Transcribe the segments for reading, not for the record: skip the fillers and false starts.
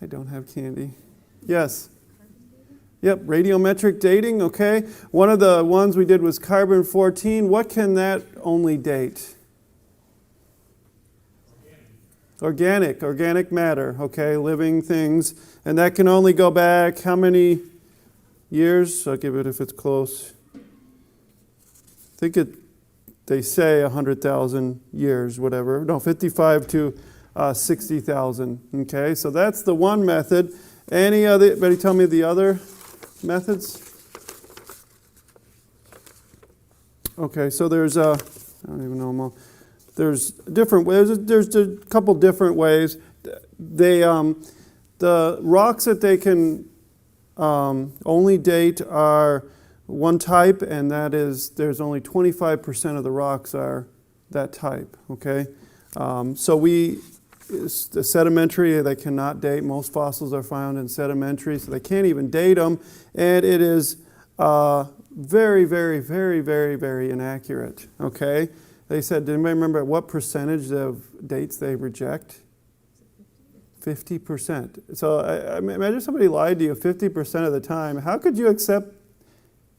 I don't have candy. Yes. Yep, radiometric dating, okay. One of the ones we did was carbon-14. What can that only date? Organic matter, okay, living things. And that can only go back how many years? I'll give it if it's close. I think they say 100,000 years, whatever. No, 55 to 60,000, okay. So that's the one method. Anybody tell me the other methods? Okay, so there's I don't even know them all. There's different ways. There's a couple different ways. The rocks that they can only date are one type, and that is there's only 25% of the rocks are that type. Okay, so the sedimentary they cannot date. Most fossils are found in sedimentary, so they can't even date them, and it is very, very, very, very, very inaccurate. Okay. They said, did anybody remember what percentage of dates they reject? 50%. So I imagine somebody lied to you 50% of the time. How could you accept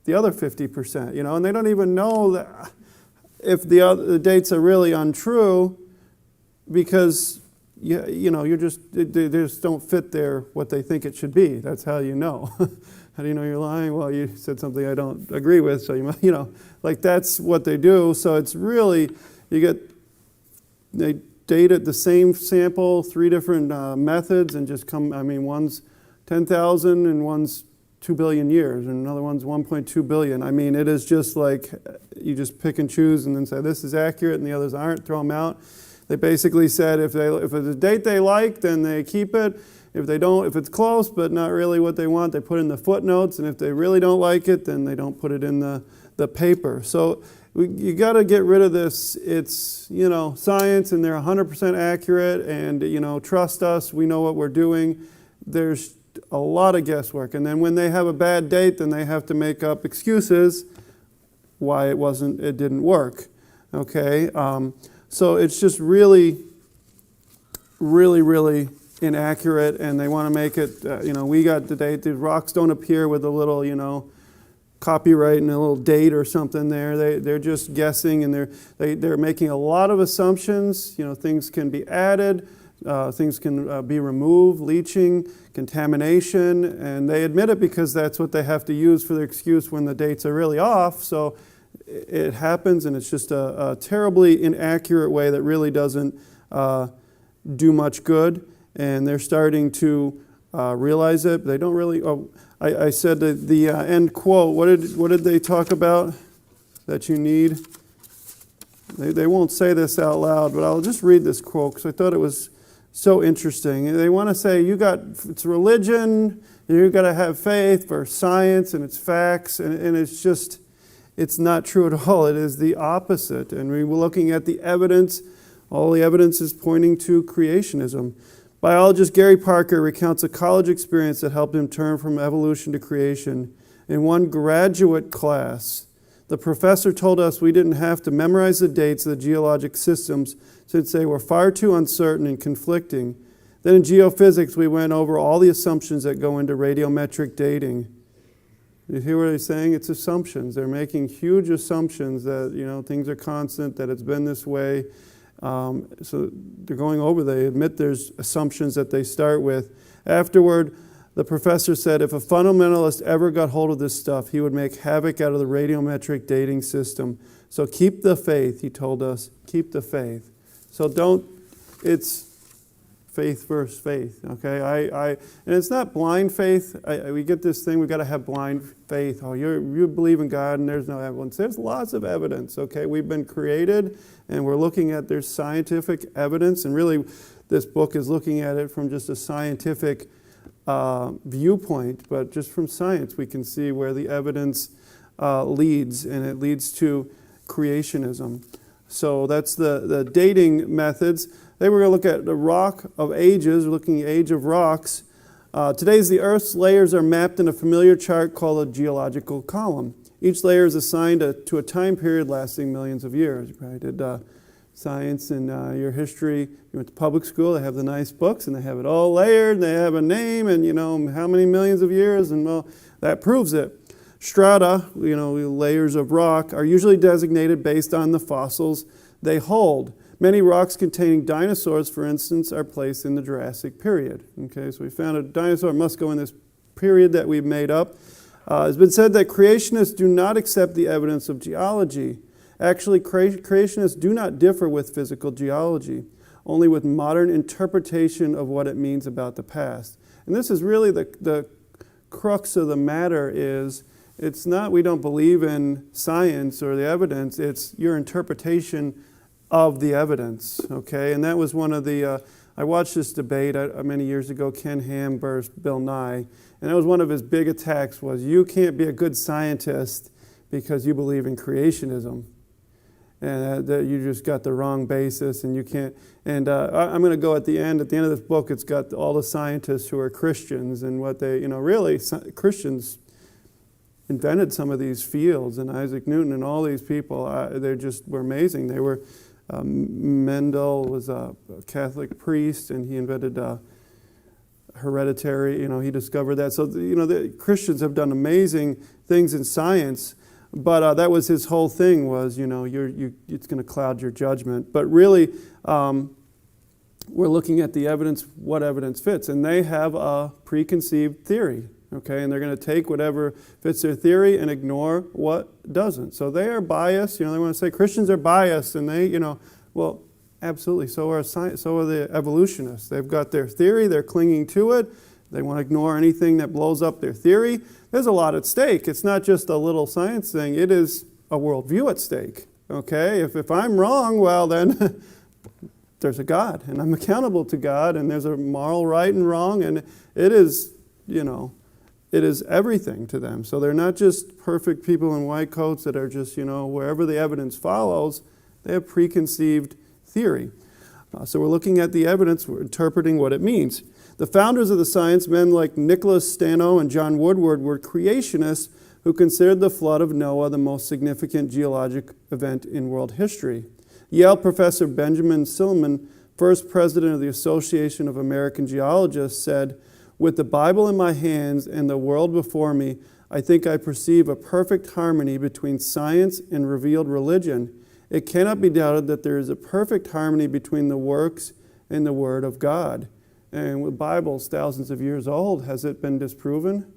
the other 50%? You know, and they don't even know that if the dates are really untrue because they just don't fit what they think it should be. That's how you know. How do you know you're lying? Well, you said something I don't agree with, so like that's what they do. So it's really, they date it the same sample, 3 different methods, and just one's 10,000 and one's 2 billion years, and another one's 1.2 billion. I mean, it is just like you just pick and choose and then say this is accurate and the others aren't, throw them out. They basically said if it's a date they like, then they keep it. If they don't, if it's close but not really what they want, they put in the footnotes. And if they really don't like it, then they don't put it in the paper. So you got to get rid of this. It's science, and they're 100% accurate. And trust us, we know what we're doing. There's a lot of guesswork. And then when they have a bad date, then they have to make up excuses why it didn't work. Okay, so it's just really, really, really inaccurate, and they want to make it, we got the date. The rocks don't appear with a little, copyright and a little date or something there. They're just guessing, and they're making a lot of assumptions. Things can be added, things can be removed, leaching, contamination, and they admit it because that's what they have to use for their excuse when the dates are really off. So it happens, and it's just a terribly inaccurate way that really doesn't do much good. And they're starting to realize it. They don't really. I said the end quote. What did they talk about that you need? They won't say this out loud, but I'll just read this quote because I thought it was so interesting. They want to say it's religion. You got to have faith for science and it's facts, and it's not true at all. It is the opposite. And we were looking at the evidence. All the evidence is pointing to creationism. Biologist Gary Parker recounts a college experience that helped him turn from evolution to creation. In one graduate class, the professor told us we didn't have to memorize the dates of the geologic systems since they were far too uncertain and conflicting. Then in geophysics, we went over all the assumptions that go into radiometric dating. You hear what he's saying? It's assumptions. They're making huge assumptions that, things are constant, that it's been this way. So they're going over, they admit there's assumptions that they start with. Afterward, the professor said if a fundamentalist ever got hold of this stuff, he would make havoc out of the radiometric dating system. So keep the faith, he told us, keep the faith. So it's faith versus faith, okay? And it's not blind faith. We get this thing, we've got to have blind faith. Oh, you believe in God and there's no evidence. There's lots of evidence, okay? We've been created and we're looking at there's scientific evidence, and really this book is looking at it from just a scientific viewpoint, but just from science we can see where the evidence leads, and it leads to creationism. So that's the dating methods. Then we're going to look at the rock of ages, looking at age of rocks. Today's the Earth's layers are mapped in a familiar chart called a geological column. Each layer is assigned to a time period lasting millions of years. You probably did science and your history, you went to public school, they have the nice books, and they have it all layered, and they have a name, and how many millions of years, and well, that proves it. Strata, layers of rock, are usually designated based on the fossils they hold. Many rocks containing dinosaurs, for instance, are placed in the Jurassic period. Okay, so we found a dinosaur, it must go in this period that we've made up. It's been said that creationists do not accept the evidence of geology. Actually, creationists do not differ with physical geology, only with modern interpretation of what it means about the past. And this is really the crux of the matter is, it's not we don't believe in science or the evidence, it's your interpretation of the evidence, okay? And that was one of the, I watched this debate many years ago, Ken Ham versus Bill Nye, and that was one of his big attacks was, you can't be a good scientist because you believe in creationism. And that you just got the wrong basis, and you can't. And I'm going to go at the end of this book, it's got all the scientists who are Christians and what they, really, Christians invented some of these fields, and Isaac Newton and all these people, they just were amazing. They were, Mendel was a Catholic priest, and he invented hereditary, he discovered that. So, the Christians have done amazing things in science. But that was his whole thing was, it's going to cloud your judgment. But really, we're looking at the evidence, what evidence fits. And they have a preconceived theory, okay? And they're going to take whatever fits their theory and ignore what doesn't. So they are biased. They want to say Christians are biased. And they, well, absolutely. So are the evolutionists. They've got their theory. They're clinging to it. They want to ignore anything that blows up their theory. There's a lot at stake. It's not just a little science thing. It is a worldview at stake. Okay? If I'm wrong, well, then there's a God, and I'm accountable to God, and there's a moral right and wrong, and it is, it is everything to them. So they're not just perfect people in white coats that are just, wherever the evidence follows, they have preconceived theory. So we're looking at the evidence, we're interpreting what it means. The founders of the science, men like Nicholas Stano and John Woodward, were creationists who considered the flood of Noah the most significant geologic event in world history. Yale professor Benjamin Silliman, first president of the Association of American Geologists, said, "With the Bible in my hands and the world before me, I think I perceive a perfect harmony between science and revealed religion. It cannot be doubted that there is a perfect harmony between the works and the Word of God." And the Bible's thousands of years old. Has it been disproven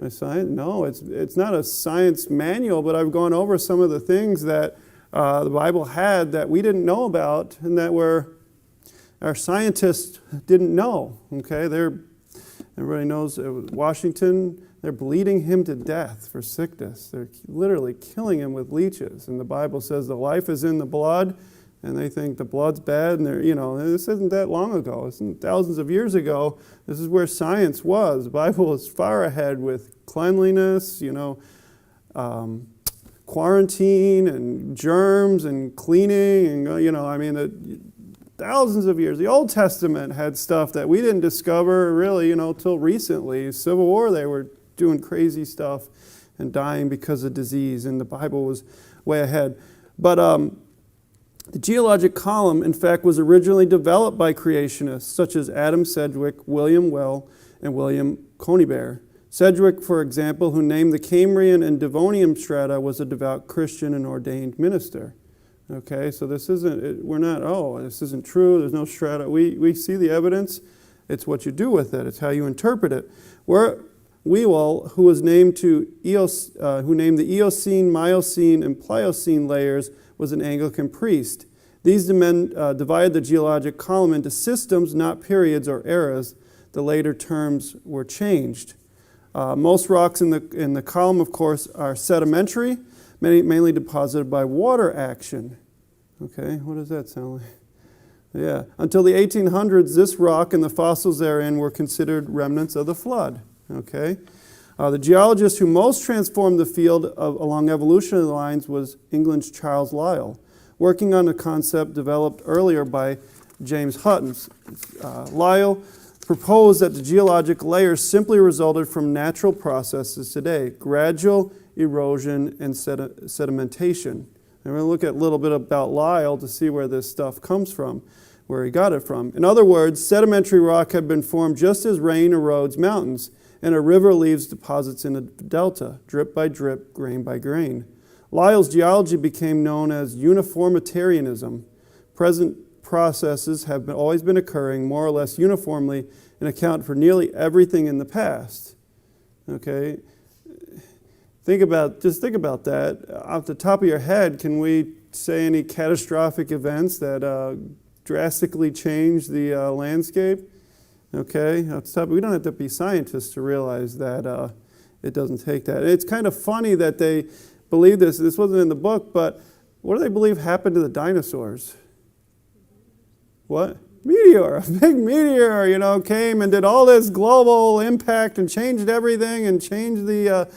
by science? No, it's not a science manual, but I've gone over some of the things that the Bible had that we didn't know about and that our scientists didn't know. Okay, everybody knows Washington, they're bleeding him to death for sickness. They're literally killing him with leeches. And the Bible says the life is in the blood. And they think the blood's bad, and this isn't that long ago. This isn't thousands of years ago. This is where science was. The Bible is far ahead with cleanliness, quarantine and germs and cleaning, and thousands of years. The Old Testament had stuff that we didn't discover really, till recently. Civil War, they were doing crazy stuff and dying because of disease, and the Bible was way ahead. But the geologic column, in fact, was originally developed by creationists such as Adam Sedgwick, William Well, and William Conybeare. Sedgwick, for example, who named the Cambrian and Devonian strata, was a devout Christian and ordained minister. Okay, so this isn't, this isn't true, there's no strata. We see the evidence, it's what you do with it, it's how you interpret it. Whewell, who named the Eocene, Miocene, and Pliocene layers, was an Anglican priest. These men divided the geologic column into systems, not periods or eras. The later terms were changed. Most rocks in the column, of course, are sedimentary, mainly deposited by water action. Okay, what does that sound like? Yeah. Until the 1800s, this rock and the fossils therein were considered remnants of the flood. Okay. The geologist who most transformed the field along evolutionary lines was England's Charles Lyle, working on a concept developed earlier by James Hutton. Lyle proposed that the geologic layers simply resulted from natural processes today, gradual erosion and sedimentation. And we're going to look at a little bit about Lyle to see where this stuff comes from, where he got it from. In other words, sedimentary rock had been formed just as rain erodes mountains, and a river leaves deposits in a delta, drip by drip, grain by grain. Lyle's geology became known as uniformitarianism. Present processes have always been occurring more or less uniformly and account for nearly everything in the past. Okay? Think about that. Off the top of your head, can we say any catastrophic events that drastically change the landscape? Okay, we don't have to be scientists to realize that it doesn't take that. It's kind of funny that they believe this. This wasn't in the book, but what do they believe happened to the dinosaurs? What? Meteor. A big meteor, came and did all this global impact and changed everything and changed the,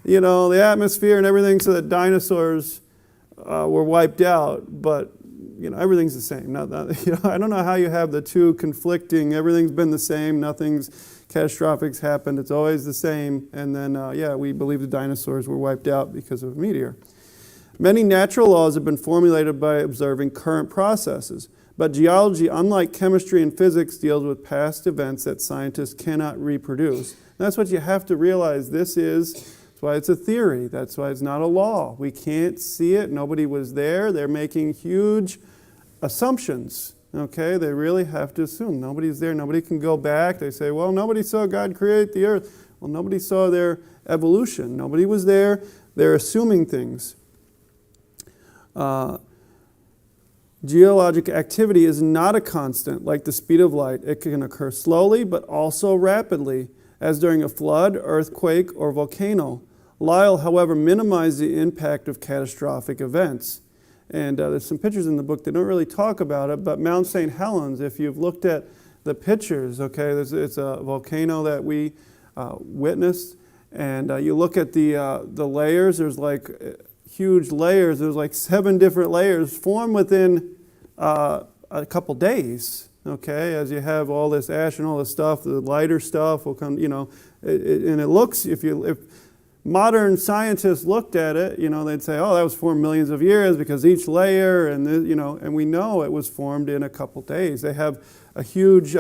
the atmosphere and everything so that dinosaurs were wiped out. But everything's the same. I don't know how you have the two conflicting. Everything's been the same. Nothing's catastrophic happened. It's always the same. And then, we believe the dinosaurs were wiped out because of a meteor. Many natural laws have been formulated by observing current processes. But geology, unlike chemistry and physics, deals with past events that scientists cannot reproduce. And that's what you have to realize. That's why it's a theory. That's why it's not a law. We can't see it. Nobody was there. They're making huge assumptions. Okay? They really have to assume. Nobody's there. Nobody can go back. They say, well, nobody saw God create the earth. Well, nobody saw their evolution. Nobody was there. They're assuming things. Geologic activity is not a constant like the speed of light. It can occur slowly but also rapidly, as during a flood, earthquake, or volcano. Lyle, however, minimized the impact of catastrophic events. And there's some pictures in the book that don't really talk about it, but Mount St. Helens, if you've looked at the pictures, okay, it's a volcano that we witnessed, and you look at the layers, there's like huge layers, there's like 7 different layers formed within a couple days. Okay, as you have all this ash and all this stuff, the lighter stuff will come, and it looks, if modern scientists looked at it, they'd say, oh, that was formed millions of years because each layer, and and we know it was formed in a couple days. They have a huge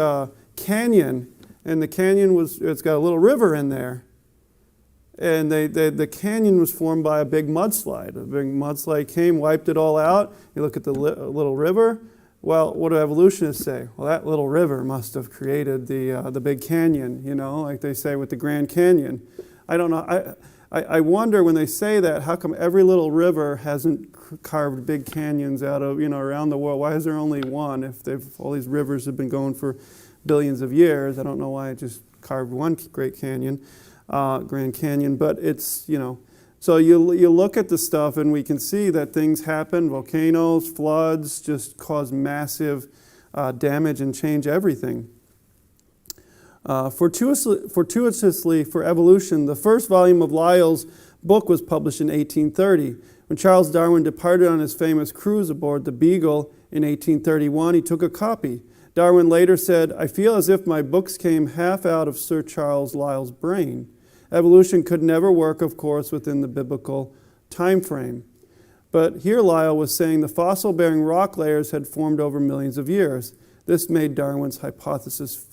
canyon, and the canyon it's got a little river in there. And the canyon was formed by a big mudslide. A big mudslide came, wiped it all out. You look at the little river. Well, what do evolutionists say? Well, that little river must have created the big canyon, like they say with the Grand Canyon. I don't know. I wonder when they say that, how come every little river hasn't carved big canyons out of, around the world? Why is there only one if all these rivers have been going for billions of years? I don't know why it just carved one great canyon, Grand Canyon, but it's, So you look at the stuff and we can see that things happen. Volcanoes, floods just cause massive damage and change everything. Fortuitously for evolution, the first volume of Lyell's book was published in 1830. When Charles Darwin departed on his famous cruise aboard the Beagle in 1831, he took a copy. Darwin later said, "I feel as if my books came half out of Sir Charles Lyell's brain." Evolution could never work, of course, within the biblical time frame. But here Lyle was saying the fossil-bearing rock layers had formed over millions of years. This made Darwin's hypothesis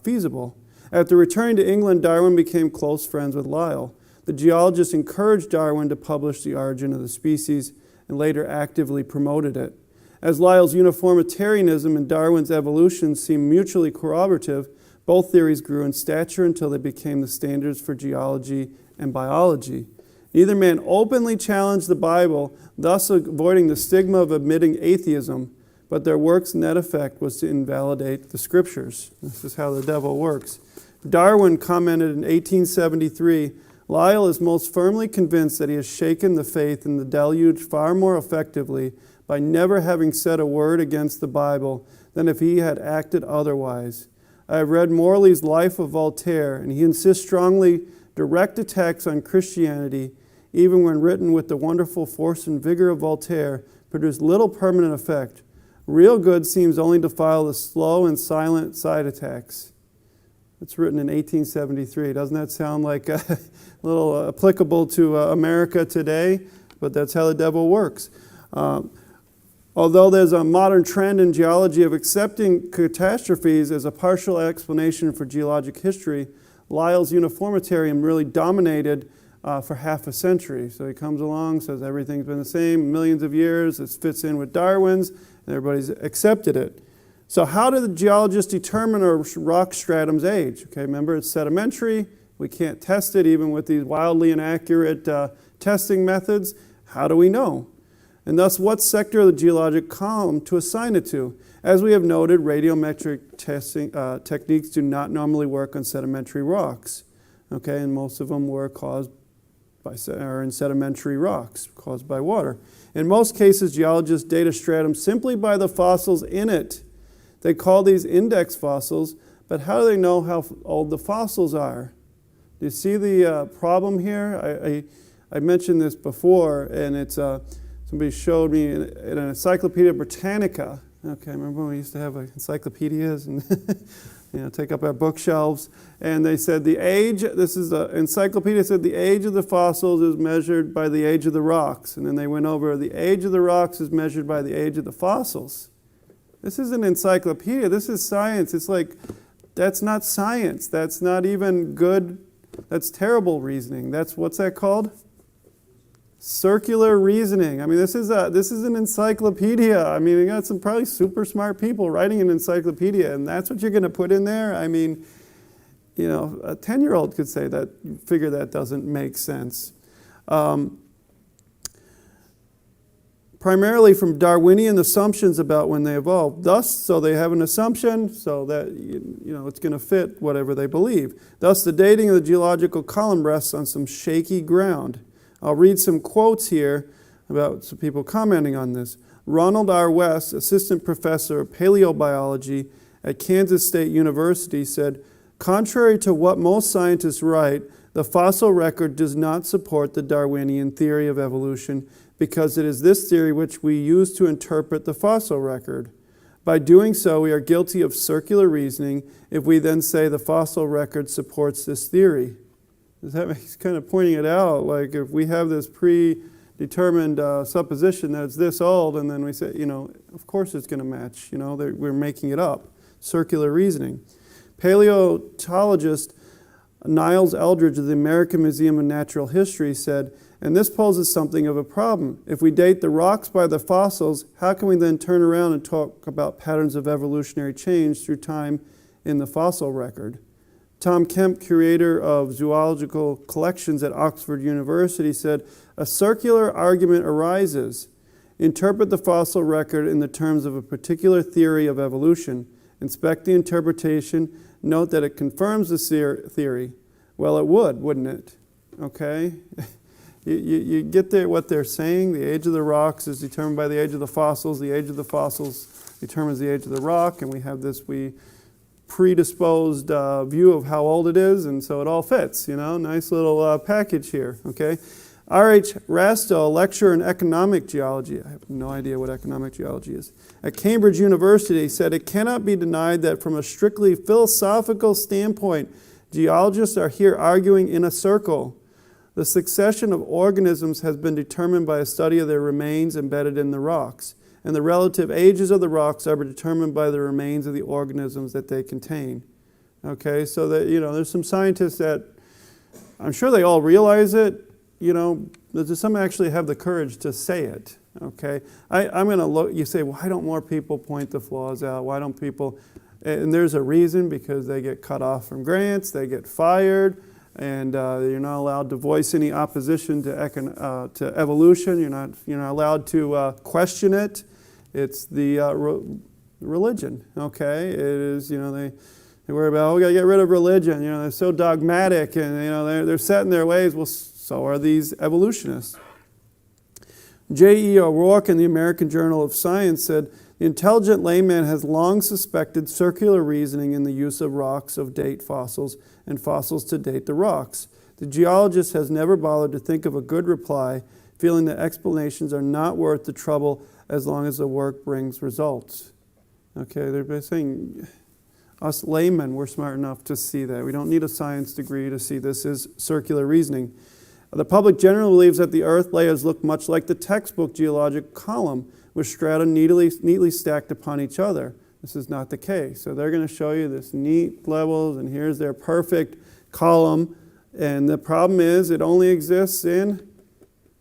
feasible. After returning to England, Darwin became close friends with Lyle. The geologist encouraged Darwin to publish The Origin of the Species and later actively promoted it. As Lyell's uniformitarianism and Darwin's evolution seemed mutually corroborative, both theories grew in stature until they became the standards for geology and biology. Neither man openly challenged the Bible, thus avoiding the stigma of admitting atheism, but their work's net effect was to invalidate the Scriptures. This is how the devil works. Darwin commented in 1873, "Lyle is most firmly convinced that he has shaken the faith in the deluge far more effectively by never having said a word against the Bible than if he had acted otherwise. I have read Morley's Life of Voltaire, and he insists strongly direct attacks on Christianity, even when written with the wonderful force and vigor of Voltaire, produce little permanent effect. Real good seems only to follow the slow and silent side attacks." It's written in 1873. Doesn't that sound like a little applicable to America today? But that's how the devil works. Although there's a modern trend in geology of accepting catastrophes as a partial explanation for geologic history, Lyle's uniformitarian really dominated for half a century. So he comes along, says everything's been the same millions of years, it fits in with Darwin's, and everybody's accepted it. So how do the geologists determine a rock stratum's age? Okay, remember it's sedimentary, we can't test it even with these wildly inaccurate testing methods. How do we know? And thus, what sector of the geologic column to assign it to? As we have noted, radiometric testing techniques do not normally work on sedimentary rocks. Okay, and most of them were caused by in sedimentary rocks, caused by water. In most cases, geologists date a stratum simply by the fossils in it. They call these index fossils, but how do they know how old the fossils are? Do you see the problem here? I mentioned this before, and it's somebody showed me in an Encyclopedia Britannica. Okay, remember when we used to have encyclopedias and take up our bookshelves? And they said the age, this is the encyclopedia, said the age of the fossils is measured by the age of the rocks. And then they went over the age of the rocks is measured by the age of the fossils. This is an encyclopedia. This is science. It's like, that's not science. That's not even good. That's terrible reasoning. What's that called? Circular reasoning. I mean, this is an encyclopedia. I mean, you got some probably super smart people writing an encyclopedia, and that's what you're going to put in there? I mean, a 10-year-old could say that, figure that doesn't make sense. Primarily from Darwinian assumptions about when they evolved. Thus, so they have an assumption so that it's going to fit whatever they believe. Thus, the dating of the geological column rests on some shaky ground. I'll read some quotes here about some people commenting on this. Ronald R. West, assistant professor of paleobiology at Kansas State University, said, "Contrary to what most scientists write, the fossil record does not support the Darwinian theory of evolution because it is this theory which we use to interpret the fossil record. By doing so, we are guilty of circular reasoning if we then say the fossil record supports this theory." He's kind of pointing it out, like if we have this predetermined supposition that it's this old, and then we say, of course it's going to match, we're making it up. Circular reasoning. Paleontologist Niles Eldridge of the American Museum of Natural History said, "And this poses something of a problem. If we date the rocks by the fossils, how can we then turn around and talk about patterns of evolutionary change through time in the fossil record?" Tom Kemp, curator of zoological collections at Oxford University, said, "A circular argument arises. Interpret the fossil record in the terms of a particular theory of evolution. Inspect the interpretation. Note that it confirms the theory." Well, it would, wouldn't it? Okay? You get there what they're saying. The age of the rocks is determined by the age of the fossils. The age of the fossils determines the age of the rock, and we have this predisposed view of how old it is, and so it all fits, nice little package here, okay? R.H. Rastow, a lecturer in economic geology, I have no idea what economic geology is, at Cambridge University said, "It cannot be denied that from a strictly philosophical standpoint, geologists are here arguing in a circle. The succession of organisms has been determined by a study of their remains embedded in the rocks, and the relative ages of the rocks are determined by the remains of the organisms that they contain." Okay, so that, there's some scientists that, I'm sure they all realize it, does some actually have the courage to say it, okay? I'm going to look, you say, why don't more people point the flaws out? Why don't people, and there's a reason, because they get cut off from grants, they get fired, and you're not allowed to voice any opposition to evolution. You're not allowed to question it. It's the religion, okay? It is, they worry about, we got to get rid of religion. They're so dogmatic, and they're set in their ways. Well, so are these evolutionists. J.E. O'Rourke in the American Journal of Science said, "The intelligent layman has long suspected circular reasoning in the use of rocks of date fossils and fossils to date the rocks. The geologist has never bothered to think of a good reply, feeling that explanations are not worth the trouble as long as the work brings results." Okay, they're saying, us laymen, we're smart enough to see that. We don't need a science degree to see this is circular reasoning. The public generally believes that the Earth layers look much like the textbook geologic column, with strata neatly stacked upon each other. This is not the case. So they're going to show you this neat levels, and here's their perfect column. And the problem is it only exists in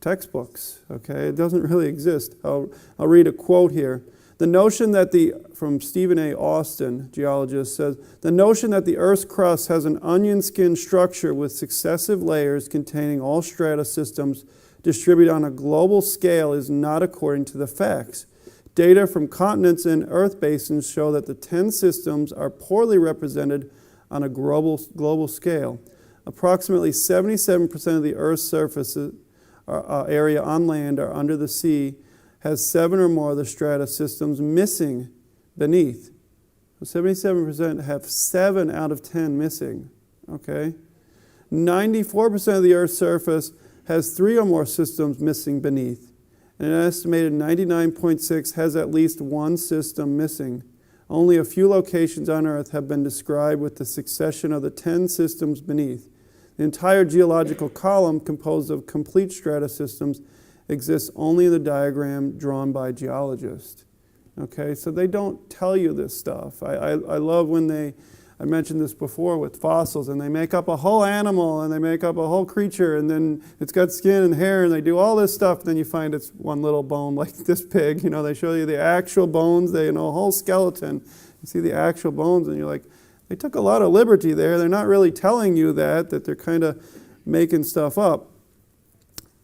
textbooks. Okay, it doesn't really exist. I'll read a quote here. The notion that from Stephen A. Austin, geologist, says, the notion that the Earth's crust has an onion skin structure with successive layers containing all strata systems distributed on a global scale is not according to the facts. Data from continents and Earth basins show that the 10 systems are poorly represented on a global scale. Approximately 77% of the Earth's surface area on land or under the sea has 7 or more of the strata systems missing beneath. So 77% have 7 out of 10 missing. Okay? 94% of the Earth's surface has 3 or more systems missing beneath. And an estimated 99.6 has at least 1 system missing. Only a few locations on Earth have been described with the succession of the 10 systems beneath. The entire geological column, composed of complete strata systems, exists only in the diagram drawn by geologists. Okay, so they don't tell you this stuff. I love when I mentioned this before with fossils, and they make up a whole animal, and they make up a whole creature, and then it's got skin and hair, and they do all this stuff, and then you find it's one little bone like this pig. You know, they show you the actual bones, a whole skeleton. You see the actual bones, and you're like, they took a lot of liberty there. They're not really telling you that they're kind of making stuff up.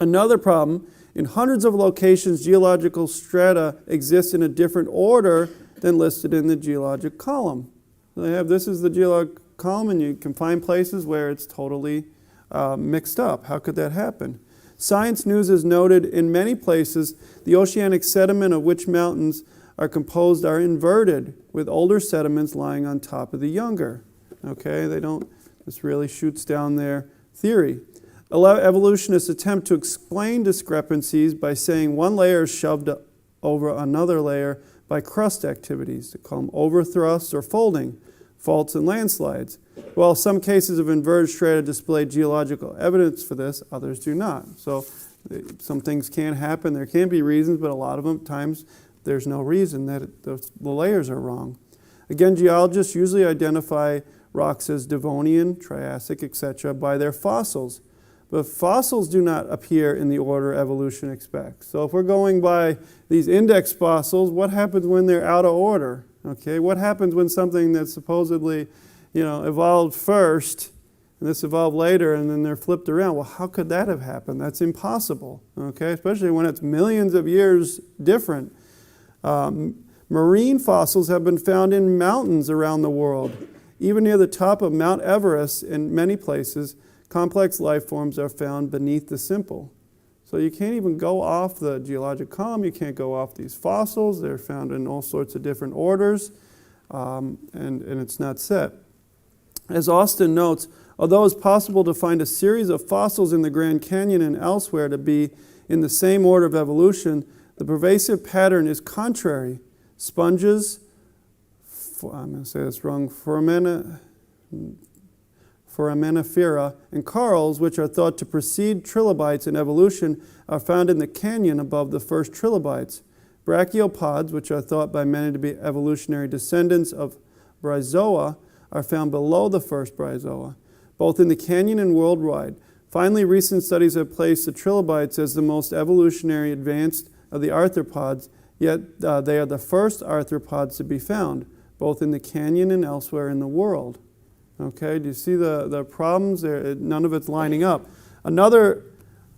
Another problem, in hundreds of locations, geological strata exist in a different order than listed in the geologic column. This is the geologic column, and you can find places where it's totally mixed up. How could that happen? Science News has noted in many places the oceanic sediment of which mountains are composed are inverted, with older sediments lying on top of the younger. Okay, this really shoots down their theory. Evolutionists attempt to explain discrepancies by saying one layer is shoved over another layer by crust activities. They call them overthrusts or folding, faults and landslides. While some cases of inverted strata display geological evidence for this, others do not. So some things can happen. There can be reasons, but a lot of them times there's no reason that the layers are wrong. Again, geologists usually identify rocks as Devonian, Triassic, etc. by their fossils. But fossils do not appear in the order evolution expects. So if we're going by these index fossils, what happens when they're out of order? Okay, what happens when something that's supposedly, evolved first, and this evolved later, and then they're flipped around? Well, how could that have happened? That's impossible. Okay, especially when it's millions of years different. Marine fossils have been found in mountains around the world. Even near the top of Mount Everest, in many places, complex life forms are found beneath the simple. So you can't even go off the geologic column. You can't go off these fossils. They're found in all sorts of different orders, and it's not set. As Austin notes, although it's possible to find a series of fossils in the Grand Canyon and elsewhere to be in the same order of evolution, the pervasive pattern is contrary. Sponges, I'm going to say this wrong, foraminifera, and corals, which are thought to precede trilobites in evolution, are found in the canyon above the first trilobites. Brachiopods, which are thought by many to be evolutionary descendants of bryozoa, are found below the first bryozoa, both in the canyon and worldwide. Finally, recent studies have placed the trilobites as the most evolutionary advanced of the arthropods, yet they are the first arthropods to be found, both in the canyon and elsewhere in the world. Okay, do you see the problems there? None of it's lining up. Another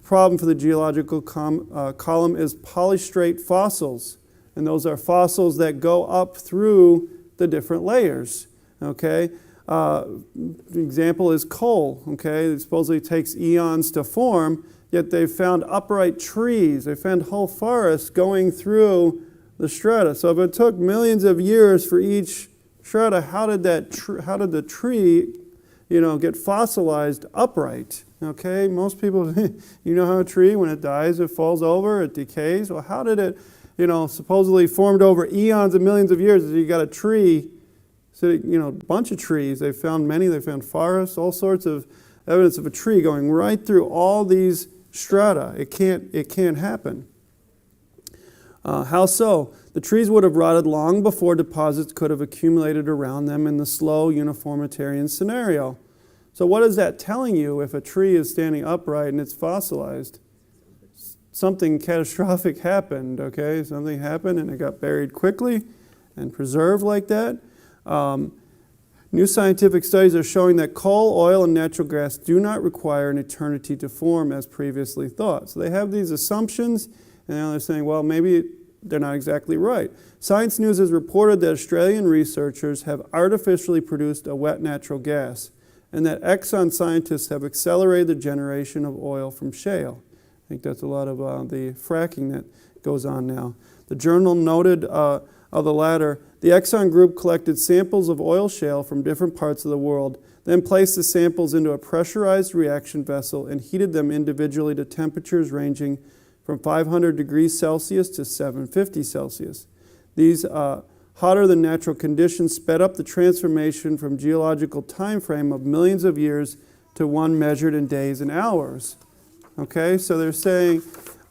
problem for the geological column is polystrate fossils. And those are fossils that go up through the different layers. Okay, the example is coal. Okay, it supposedly takes eons to form, yet they've found upright trees. They found whole forests going through the strata. So if it took millions of years for each strata, how did the tree, get fossilized upright? Okay, most people, how a tree, when it dies, it falls over, it decays. Well, how did it, supposedly formed over eons and millions of years? You got a tree, so, a bunch of trees. They found many. They found forests, all sorts of evidence of a tree going right through all these strata. It can't happen. How so? The trees would have rotted long before deposits could have accumulated around them in the slow uniformitarian scenario. So what is that telling you if a tree is standing upright and it's fossilized? Something catastrophic happened, okay? Something happened and it got buried quickly and preserved like that. New scientific studies are showing that coal, oil, and natural gas do not require an eternity to form as previously thought. So they have these assumptions, and now they're saying, well, maybe they're not exactly right. Science News has reported that Australian researchers have artificially produced a wet natural gas, and that Exxon scientists have accelerated the generation of oil from shale. I think that's a lot of the fracking that goes on now. The journal noted of the latter, the Exxon group collected samples of oil shale from different parts of the world, then placed the samples into a pressurized reaction vessel and heated them individually to temperatures ranging from 500 degrees Celsius to 750 Celsius. These hotter than natural conditions sped up the transformation from geological time frame of millions of years to one measured in days and hours. Okay, so they're saying,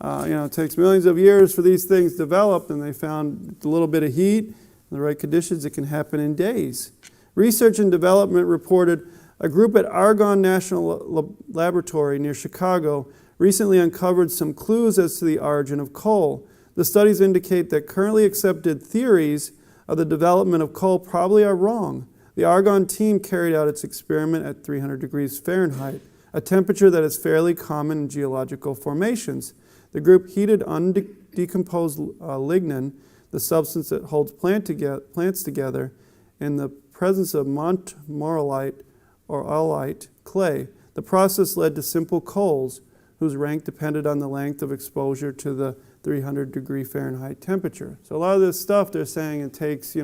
it takes millions of years for these things to develop, and they found a little bit of heat, in the right conditions, it can happen in days. Research and Development reported a group at Argonne National Laboratory near Chicago recently uncovered some clues as to the origin of coal. The studies indicate that currently accepted theories of the development of coal probably are wrong. The Argonne team carried out its experiment at 300 degrees Fahrenheit, a temperature that is fairly common in geological formations. The group heated undecomposed lignin, the substance that holds plants together, in the presence of montmorillite or oolite clay. The process led to simple coals, whose rank depended on the length of exposure to the 300 degree Fahrenheit temperature. So a lot of this stuff they're saying it takes,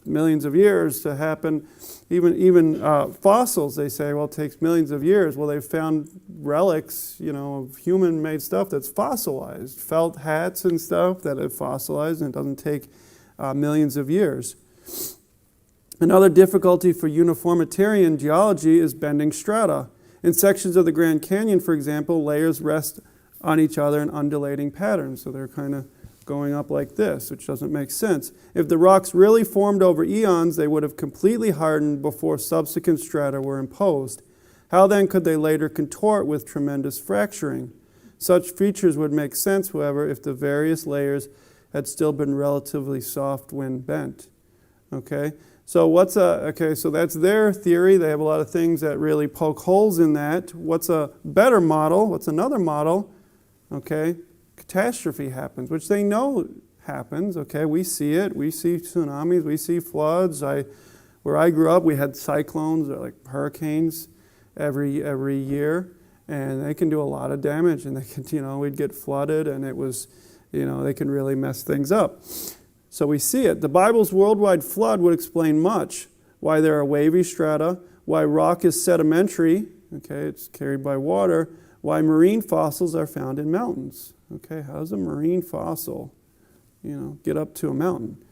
millions of years to happen. Even fossils, they say, well, it takes millions of years. Well, they've found relics, of human-made stuff that's fossilized, felt hats and stuff that have fossilized, and it doesn't take millions of years. Another difficulty for uniformitarian geology is bending strata. In sections of the Grand Canyon, for example, layers rest on each other in undulating patterns, so they're kind of going up like this, which doesn't make sense. If the rocks really formed over eons, they would have completely hardened before subsequent strata were imposed. How then could they later contort with tremendous fracturing? Such features would make sense, however, if the various layers had still been relatively soft when bent. Okay, so so that's their theory. They have a lot of things that really poke holes in that. What's a better model? What's another model? Okay, catastrophe happens, which they know happens. Okay, we see it. We see tsunamis. We see floods. Where I grew up, we had cyclones or like hurricanes every year, and they can do a lot of damage. And they can, we'd get flooded, and it was, they can really mess things up. So we see it. The Bible's worldwide flood would explain much. Why there are wavy strata, why rock is sedimentary, okay, it's carried by water, why marine fossils are found in mountains. Okay, how does a marine fossil, get up to a mountain?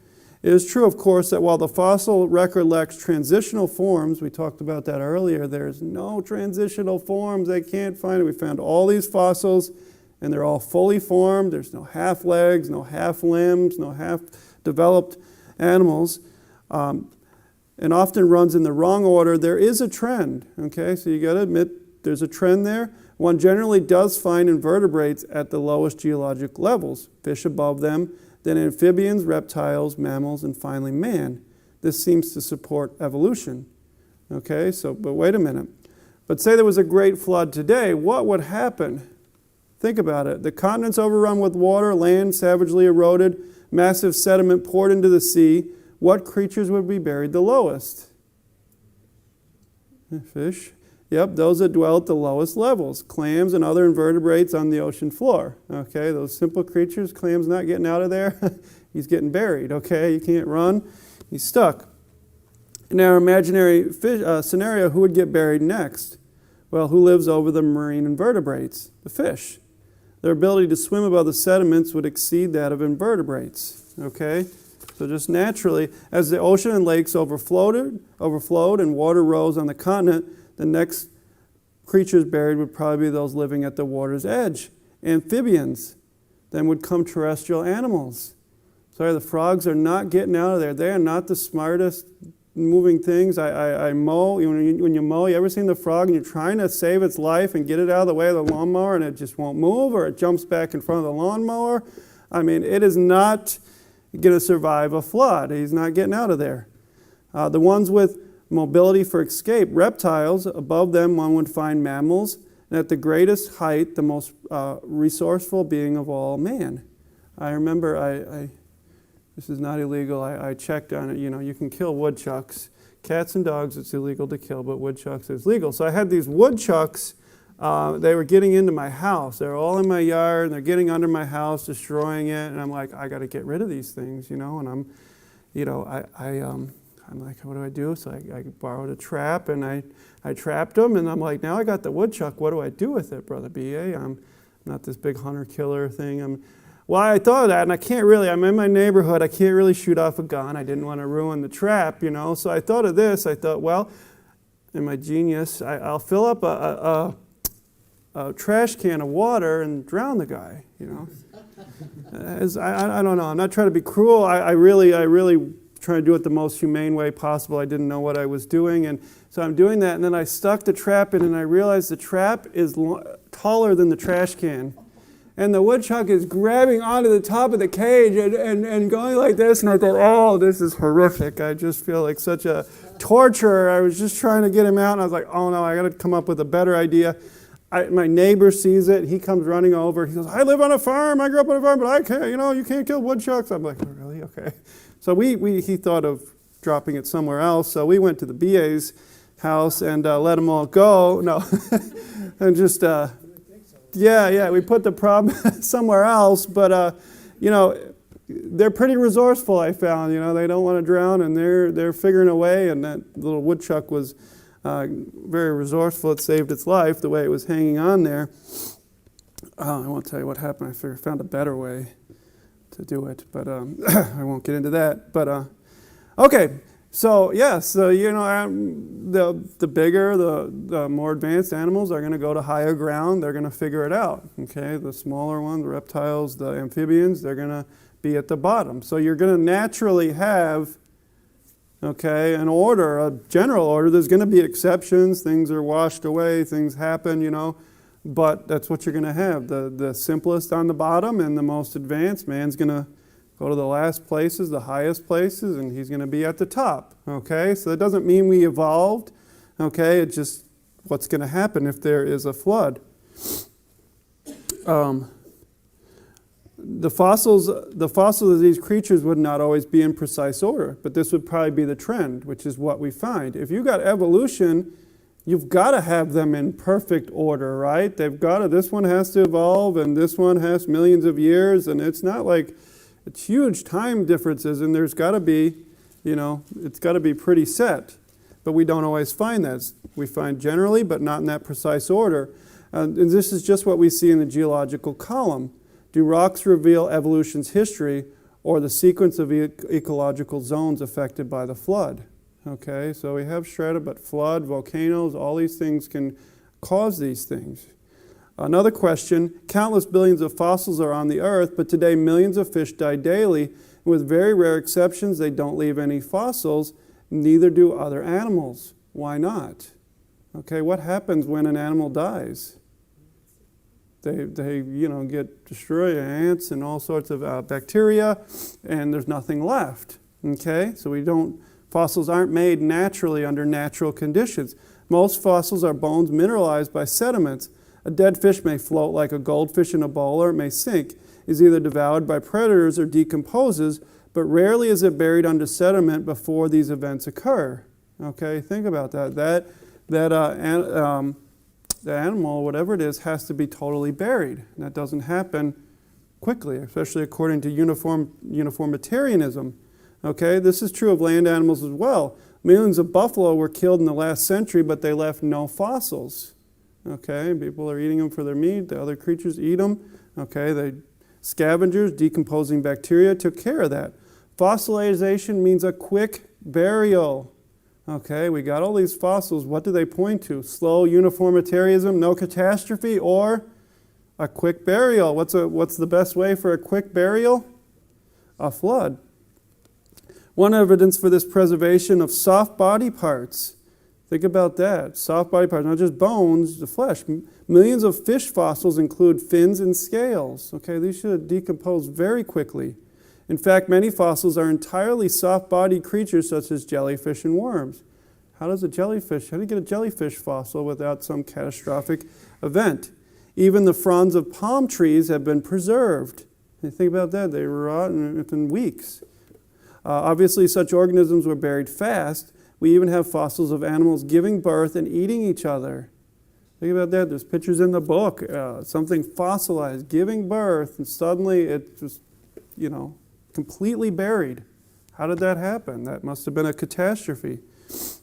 It is true, of course, that while the fossil record lacks transitional forms, we talked about that earlier, there's no transitional forms. They can't find it. We found all these fossils, and they're all fully formed. There's no half legs, no half limbs, no half developed animals, and often runs in the wrong order. There is a trend, okay? So you got to admit there's a trend there. One generally does find invertebrates at the lowest geologic levels, fish above them, then amphibians, reptiles, mammals, and finally man. This seems to support evolution. Okay, but wait a minute. But say there was a great flood today, what would happen? Think about it. The continent's overrun with water, land savagely eroded, massive sediment poured into the sea. What creatures would be buried the lowest? Fish. Yep, those that dwell at the lowest levels, clams and other invertebrates on the ocean floor. Okay, those simple creatures, clam's not getting out of there. He's getting buried, okay? He can't run. He's stuck. In our imaginary scenario, who would get buried next? Well, who lives over the marine invertebrates? The fish. Their ability to swim above the sediments would exceed that of invertebrates, okay? So just naturally, as the ocean and lakes overflowed and water rose on the continent, the next creatures buried would probably be those living at the water's edge. Amphibians. Then would come terrestrial animals. Sorry, the frogs are not getting out of there. They are not the smartest moving things. I mow. When you mow, you ever seen the frog and you're trying to save its life and get it out of the way of the lawnmower and it just won't move, or it jumps back in front of the lawnmower? I mean, it is not going to survive a flood. He's not getting out of there. The ones with mobility for escape, reptiles, above them one would find mammals, and at the greatest height, the most resourceful being of all, man. I remember this is not illegal. I checked on it. You know, you can kill woodchucks. Cats and dogs, it's illegal to kill, but woodchucks is legal. So I had these woodchucks. They were getting into my house. They were all in my yard, and they're getting under my house, destroying it. And I'm like, I got to get rid of these things, you know. And I'm like, what do I do? So I borrowed a trap, and I trapped them. And I'm like, now I got the woodchuck. What do I do with it, Brother B.A.? I'm not this big hunter-killer thing. Well, I thought of that, and I can't really. I'm in my neighborhood. I can't really shoot off a gun. I didn't want to ruin the trap, you know. So I thought of this. I thought, well, in my genius, I'll fill up a trash can of water and drown the guy, you know. I don't know. I'm not trying to be cruel. I really try to do it the most humane way possible. I didn't know what I was doing, and so I'm doing that. And then I stuck the trap in, and I realized the trap is taller than the trash can. And the woodchuck is grabbing onto the top of the cage and going like this. And I thought, oh, this is horrific. I just feel like such a torturer. I was just trying to get him out. And I was like, oh, no, I got to come up with a better idea. My neighbor sees it. He comes running over. He goes, I live on a farm. I grew up on a farm, but I can't, you can't kill woodchucks. I'm like, oh, really? Okay. So he thought of dropping it somewhere else. So we went to the BA's house and let them all go. No. And just... Yeah, we put the problem somewhere else, but they're pretty resourceful, I found. You know, they don't want to drown, and they're figuring a way, and that little woodchuck was very resourceful. It saved its life the way it was hanging on there. I won't tell you what happened. I found a better way to do it, but I won't get into that. But okay. So yes, the bigger, the more advanced animals are going to go to higher ground. They're going to figure it out. Okay, the smaller ones, the reptiles, the amphibians, they're going to be at the bottom. So you're going to naturally have, an order, a general order. There's going to be exceptions. Things are washed away. Things happen. But that's what you're going to have. The simplest on the bottom, and the most advanced man's going to go to the last places, the highest places, and he's going to be at the top, okay? So that doesn't mean we evolved, okay? It's just what's going to happen if there is a flood. The fossils of these creatures would not always be in precise order, but this would probably be the trend, which is what we find. If you've got evolution, you've got to have them in perfect order, right? This one has to evolve, and this one has millions of years, and it's not like... It's huge time differences, and there's got to be, it's got to be pretty set. But we don't always find that. We find generally, but not in that precise order. And this is just what we see in the geological column. Do rocks reveal evolution's history or the sequence of ecological zones affected by the flood? Okay, so we have strata, but flood, volcanoes, all these things can cause these things. Another question, countless billions of fossils are on the earth, but today millions of fish die daily. And with very rare exceptions, they don't leave any fossils, neither do other animals. Why not? Okay, what happens when an animal dies? They get destroyed, ants and all sorts of bacteria, and there's nothing left. Okay, so fossils aren't made naturally under natural conditions. Most fossils are bones mineralized by sediments. A dead fish may float like a goldfish in a bowl, or it may sink. It is either devoured by predators or decomposes, but rarely is it buried under sediment before these events occur. Okay, think about that. The animal, whatever it is, has to be totally buried. And that doesn't happen quickly, especially according to uniformitarianism. Okay, this is true of land animals as well. Millions of buffalo were killed in the last century, but they left no fossils. Okay, people are eating them for their meat. The other creatures eat them. Okay, scavengers, decomposing bacteria took care of that. Fossilization means a quick burial. Okay, we got all these fossils. What do they point to? Slow uniformitarianism, no catastrophe, or a quick burial? What's the best way for a quick burial? A flood. One evidence for this preservation of soft body parts. Think about that. Soft body parts, not just bones, the flesh. Millions of fish fossils include fins and scales. Okay, these should decompose very quickly. In fact, many fossils are entirely soft-bodied creatures such as jellyfish and worms. How do you get a jellyfish fossil without some catastrophic event? Even the fronds of palm trees have been preserved. You think about that, they rot within weeks. Obviously, such organisms were buried fast. We even have fossils of animals giving birth and eating each other. Think about that, there's pictures in the book, something fossilized, giving birth, and suddenly it just, completely buried. How did that happen? That must have been a catastrophe.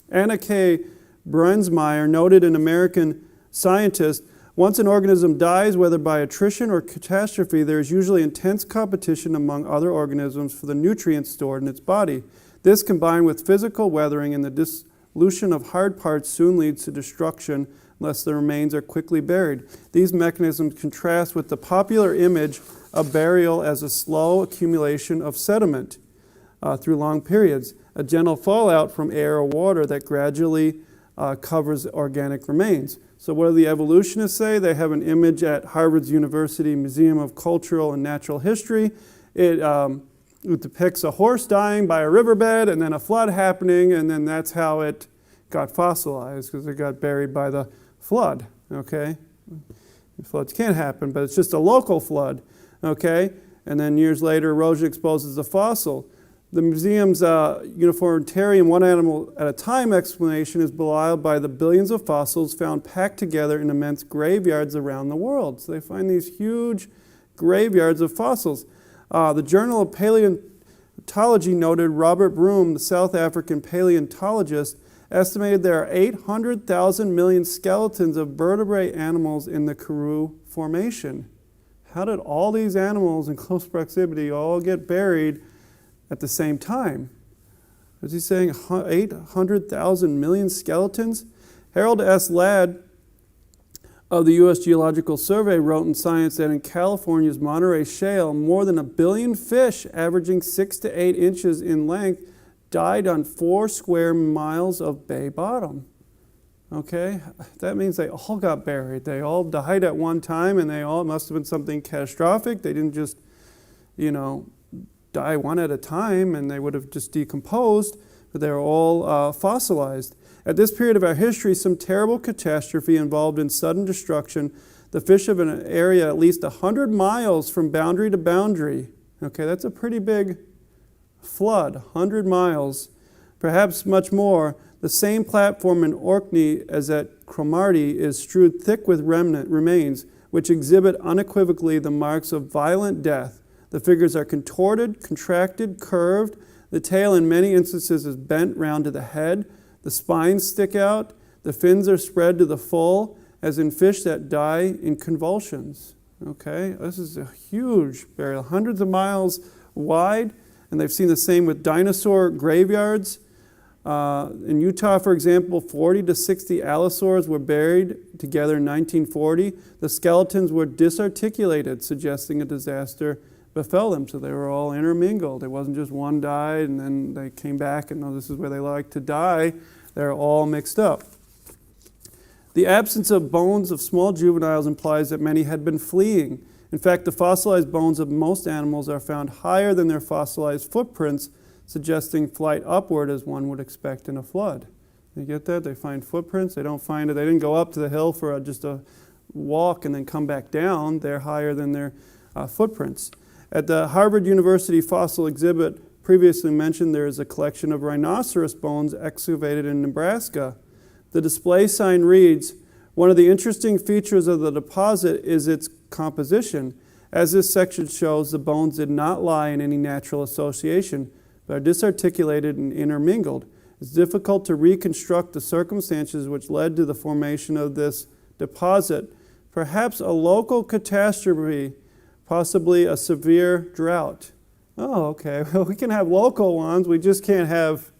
Anna K. Brunsmeyer noted, an American scientist, once an organism dies, whether by attrition or catastrophe, there is usually intense competition among other organisms for the nutrients stored in its body. This, combined with physical weathering and the dissolution of hard parts, soon leads to destruction unless the remains are quickly buried. These mechanisms contrast with the popular image of burial as a slow accumulation of sediment through long periods, a gentle fallout from air or water that gradually covers organic remains. So what do the evolutionists say? They have an image at Harvard's University Museum of Cultural and Natural History. It depicts a horse dying by a riverbed and then a flood happening, and then that's how it got fossilized, because it got buried by the flood, okay? Floods can happen, but it's just a local flood, okay? And then years later, erosion exposes the fossil. The museum's uniformitarian one animal at a time explanation is belied by the billions of fossils found packed together in immense graveyards around the world. So they find these huge graveyards of fossils. The Journal of Paleontology noted Robert Broom, the South African paleontologist, estimated there are 800,000 million skeletons of vertebrate animals in the Karoo Formation. How did all these animals in close proximity all get buried at the same time? Is he saying 800,000 million skeletons? Harold S. Ladd of the U.S. Geological Survey wrote in Science that in California's Monterey Shale, more than 1 billion fish averaging 6 to 8 inches in length died on 4 square miles of bay bottom. Okay, that means they all got buried. They all died at one time, and it must have been something catastrophic. They didn't just, die one at a time, and they would have just decomposed, but they were all fossilized. At this period of our history, some terrible catastrophe involved in sudden destruction the fish of an area at least 100 miles from boundary to boundary. Okay, that's a pretty big flood, 100 miles, perhaps much more. The same platform in Orkney as at Cromarty is strewed thick with remains, which exhibit unequivocally the marks of violent death. The figures are contorted, contracted, curved. The tail in many instances is bent round to the head. The spines stick out. The fins are spread to the full, as in fish that die in convulsions. Okay, this is a huge burial, hundreds of miles wide, and they've seen the same with dinosaur graveyards. In Utah, for example, 40 to 60 allosaurs were buried together in 1940. The skeletons were disarticulated, suggesting a disaster befell them, so they were all intermingled. It wasn't just one died and then they came back and, no, this is where they like to die. They're all mixed up. The absence of bones of small juveniles implies that many had been fleeing. In fact, the fossilized bones of most animals are found higher than their fossilized footprints, suggesting flight upward as one would expect in a flood. You get that? They find footprints. They don't find it. They didn't go up to the hill for just a walk and then come back down. They're higher than their footprints. At the Harvard University fossil exhibit previously mentioned, there is a collection of rhinoceros bones excavated in Nebraska. The display sign reads, "One of the interesting features of the deposit is its composition. As this section shows, the bones did not lie in any natural association, but are disarticulated and intermingled. It's difficult to reconstruct the circumstances which led to the formation of this deposit. Perhaps a local catastrophe, possibly a severe drought." Oh, okay. Well, we can have local ones. We just can't have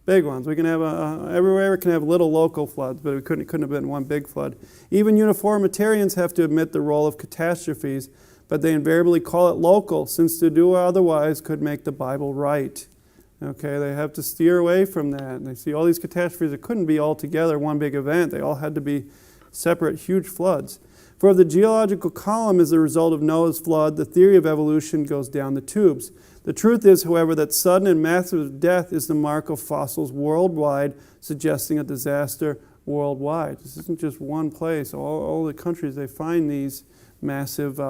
Big ones. We can have everywhere we can have little local floods, but it couldn't have been one big flood. Even uniformitarians have to admit the role of catastrophes, but they invariably call it local, since to do otherwise could make the Bible right. Okay, they have to steer away from that. And they see all these catastrophes. It couldn't be all together one big event. They all had to be separate, huge floods. For if the geological column is the result of Noah's flood, the theory of evolution goes down the tubes. The truth is, however, that sudden and massive death is the mark of fossils worldwide, suggesting a disaster worldwide. This isn't just one place. All the countries, they find these massive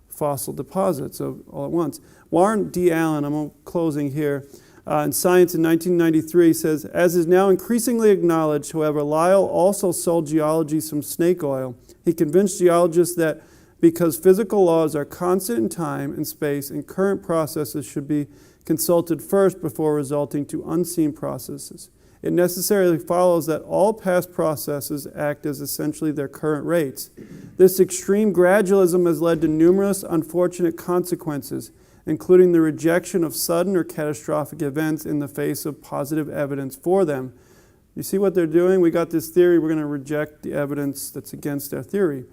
fossil deposits all at once. Warren D. Allen, I'm closing here, in Science in 1993 says, as is now increasingly acknowledged, however, Lyle also sold geology some snake oil. He convinced geologists that because physical laws are constant in time and space and current processes should be consulted first before resulting to unseen processes. It necessarily follows that all past processes act as essentially their current rates. This extreme gradualism has led to numerous unfortunate consequences, including the rejection of sudden or catastrophic events in the face of positive evidence for them. You see what they're doing? We got this theory, we're going to reject the evidence that's against our theory.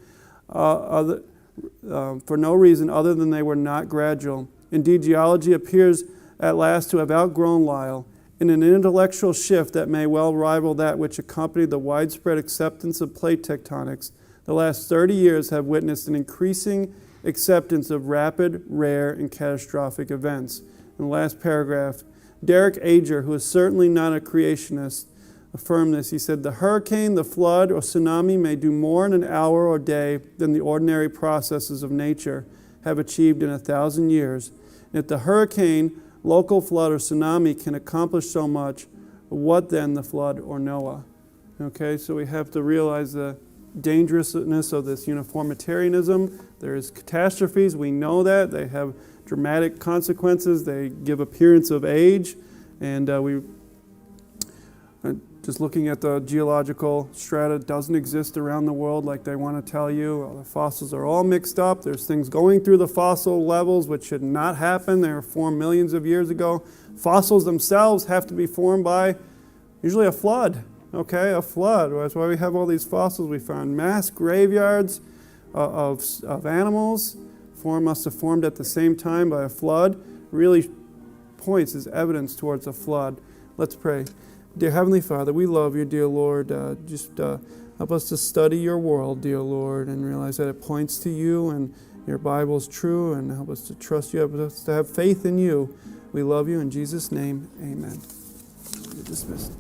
For no reason other than they were not gradual. Indeed, geology appears at last to have outgrown Lyle. In an intellectual shift that may well rival that which accompanied the widespread acceptance of plate tectonics, the last 30 years have witnessed an increasing acceptance of rapid, rare, and catastrophic events. In the last paragraph, Derek Ager, who is certainly not a creationist, affirmed this. He said, the hurricane, the flood, or tsunami may do more in an hour or day than the ordinary processes of nature have achieved in 1,000 years. And if the hurricane, local flood, or tsunami can accomplish so much, what then the flood or Noah? Okay, so we have to realize the dangerousness of this uniformitarianism. There is catastrophes, we know that. They have dramatic consequences. They give appearance of age. And just looking at the geological strata, doesn't exist around the world like they want to tell you. The fossils are all mixed up. There's things going through the fossil levels which should not happen. They were formed millions of years ago. Fossils themselves have to be formed by usually a flood. Okay, a flood. That's why we have all these fossils. We found mass graveyards of animals. Must have formed at the same time by a flood. Really points as evidence towards a flood. Let's pray. Dear Heavenly Father, we love you, dear Lord. Help us to study your world, dear Lord, and realize that it points to you and your Bible is true, and help us to trust you, help us to have faith in you. We love you. In Jesus' name, amen. You're dismissed.